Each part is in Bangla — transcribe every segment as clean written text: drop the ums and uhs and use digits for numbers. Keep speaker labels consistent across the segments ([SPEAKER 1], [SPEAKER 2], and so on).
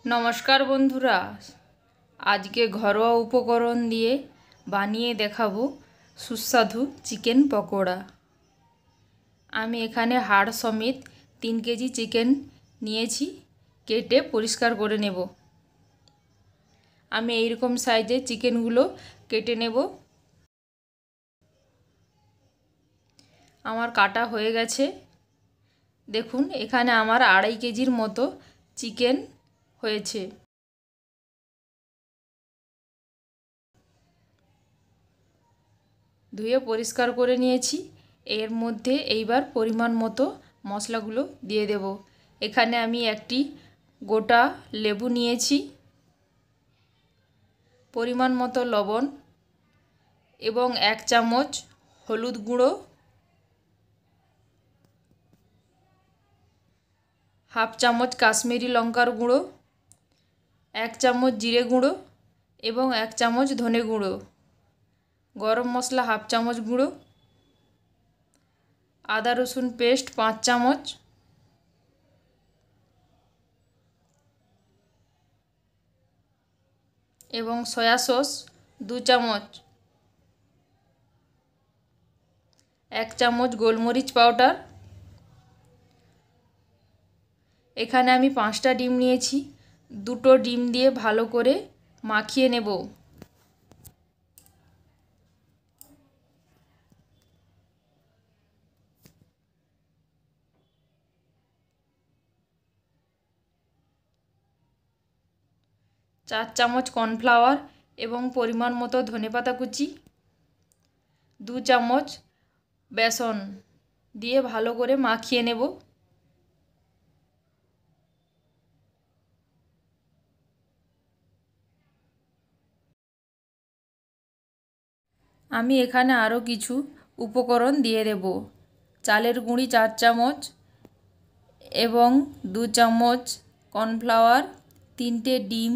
[SPEAKER 1] নমস্কার বন্ধুরা, আজকে ঘরোয়া উপকরণ দিয়ে বানিয়ে দেখাবো সুস্বাদু চিকেন পকোড়া। আমি এখানে হাড় সমেত 3 কেজি চিকেন নিয়েছি, কেটে পরিষ্কার করে নেব। আমি এইরকম সাইজে চিকেনগুলো কেটে নেব। আমার কাটা হয়ে গেছে। দেখুন, এখানে আমার 2.5 কেজির মতো চিকেন হয়েছে। ধুয়ে পরিষ্কার করে নিয়েছি। এর মধ্যে এইবার পরিমাণ মতো মশলাগুলো দিয়ে দেব। এখানে আমি একটি গোটা লেবু নিয়েছি, পরিমাণ মতো লবণ এবং 1 চামচ হলুদ গুঁড়ো, হাফ চামচ কাশ্মীরি লঙ্কার গুঁড়ো, 1 চামচ জিরে গুঁড়ো এবং 1 চামচ ধনে গুঁড়ো, গরম মশলা হাফ চামচ গুঁড়ো, আদা রসুন পেস্ট 5 চামচ, এবং সয়া সস 2 চামচ, 1 চামচ গোলমরিচ পাউডার। এখানে আমি 5টা ডিম নিয়েছি, 2টো ডিম দিয়ে ভালো করে মাখিয়ে নেব। চার চামচ কর্নফ্লাওয়ার এবং পরিমাণ মতো ধনেপাতা কুচি, 2 চামচ বেসন দিয়ে ভালো করে মাখিয়ে নেব। আমি এখানে আরও কিছু উপকরণ দিয়ে দেব। চালের গুঁড়ি 4 চামচ এবং 2 চামচ কর্নফ্লাওয়ার, 3টে ডিম,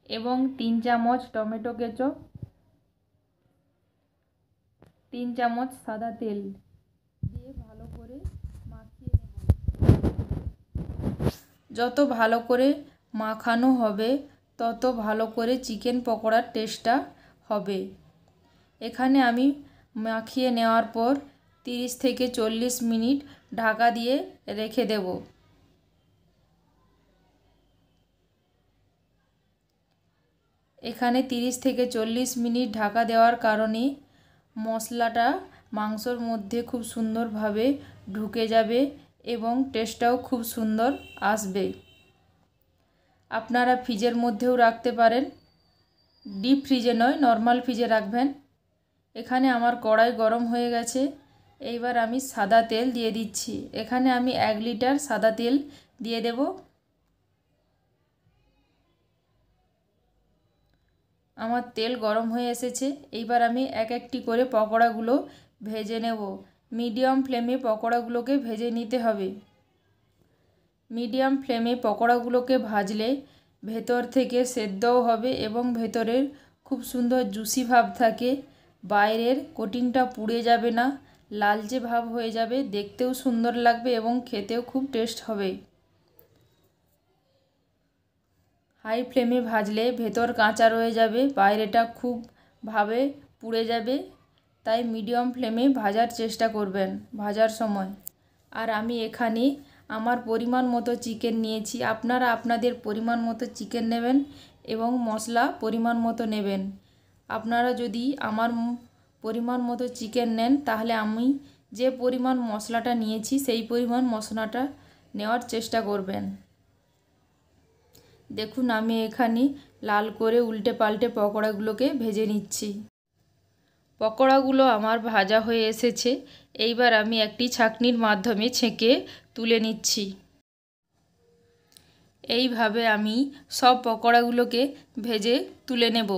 [SPEAKER 1] এবং 3 চামচ টমেটো কেচাপ, 3 চামচ সাদা তেল দিয়ে ভালো করে মাখিয়ে নেব। যত ভালো করে মাখানো হবে তত ভালো করে চিকেন পকোড়ার টেস্টটা হবে। এখানে আমি মাখিয়ে নেওয়ার পর 30 থেকে 40 মিনিট ঢাকা দিয়ে রেখে দেব। এখানে 30 থেকে 40 মিনিট ঢাকা দেওয়ার কারণে মশলাটা মাংসর মধ্যে খুব সুন্দরভাবে ঢুকে যাবে এবং টেস্টটাও খুব সুন্দর আসবে। আপনারা ফ্রিজের মধ্যেও রাখতে পারেন, ডিপ ফ্রিজে নয়, নর্মাল ফ্রিজে রাখবেন। এখানে আমার কড়াই গরম হয়ে গেছে। এইবার আমি সাদা তেল দিয়ে দিচ্ছি। এখানে আমি 1 লিটার সাদা তেল দিয়ে দেব। আমার তেল গরম হয়ে এসেছে। এইবার আমি এক একটি করে পকোড়াগুলো ভেজে নেব। মিডিয়াম ফ্লেমে পকোড়াগুলোকে ভেজে নিতে হবে। মিডিয়াম ফ্লেমে পকোড়াগুলোকে ভাজলে ভেতর থেকে সেদ্ধও হবে এবং ভেতরের খুব সুন্দর জুসি ভাব থাকে, বাইরের কোটিংটা পুড়ে যাবে না, লালচে ভাব হয়ে যাবে, দেখতেও সুন্দর লাগবে এবং খেতেও খুব টেস্ট হবে। হাই ফ্লেমে ভাজলে ভেতর কাঁচা রয়ে যাবে, বাইরেটা খুব ভাবে পুড়ে যাবে। তাই মিডিয়াম ফ্লেমে ভাজার চেষ্টা করবেন ভাজার সময়। আর আমি এখানে আমার পরিমাণ মতো চিকেন নিয়েছি। আপনারা আপনাদের পরিমাণ মতো চিকেন নেবেন এবং মশলা পরিমাণ মতো নেবেন। আপনারা যদি আমার পরিমাণ মতো চিকেন নেন তাহলে আমি যে পরিমাণ মশলাটা নিয়েছি সেই পরিমাণ মশলাটা নেওয়ার চেষ্টা করবেন। দেখুন, আমি এখানে লাল করে উল্টে পাল্টে পকোড়াগুলোকে ভেজে নিচ্ছি। পকোড়াগুলো আমার ভাজা হয়ে এসেছে। এইবার আমি একটি ছাঁকনির মাধ্যমে ছেঁকে তুলে নিচ্ছি। এইভাবে আমি সব পকোড়াগুলোকে ভেজে তুলে নেব।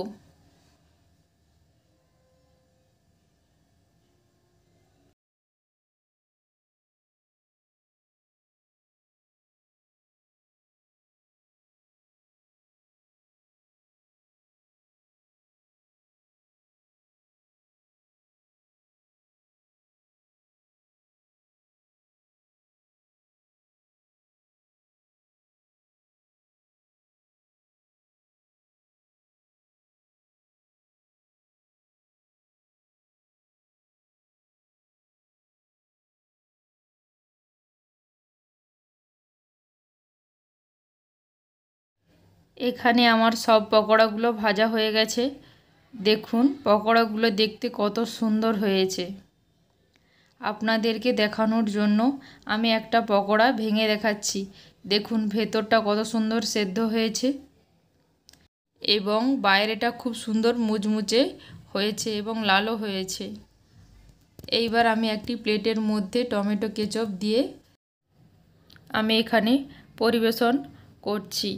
[SPEAKER 1] এখানে আমার সব পকোড়াগুলো ভাজা হয়ে গেছে। দেখুন পকোড়াগুলো দেখতে কত সুন্দর হয়েছে। আপনাদেরকে দেখানোর জন্য আমি একটা পকোড়া ভেঙে দেখাচ্ছি। দেখুন ভেতরটা কত সুন্দর সেদ্ধ হয়েছে এবং বাইরেটা খুব সুন্দর মুচমুচে হয়েছে এবং লালও হয়েছে। এইবার আমি একটি প্লেটের মধ্যে টমেটো কেচাপ দিয়ে আমি এখানে পরিবেশন করছি।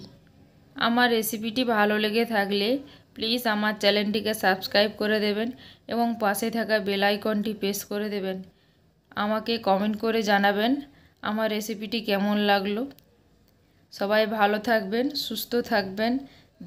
[SPEAKER 1] আমার রেসিপিটি ভালো লেগে থাকলে প্লিজ আমার চ্যানেলটিকে সাবস্ক্রাইব করে দেবেন এবং পাশে থাকা বেল আইকনটি প্রেস করে দেবেন। আমাকে কমেন্ট করে জানাবেন আমার রেসিপিটি কেমন লাগলো। সবাই ভালো থাকবেন, সুস্থ থাকবেন।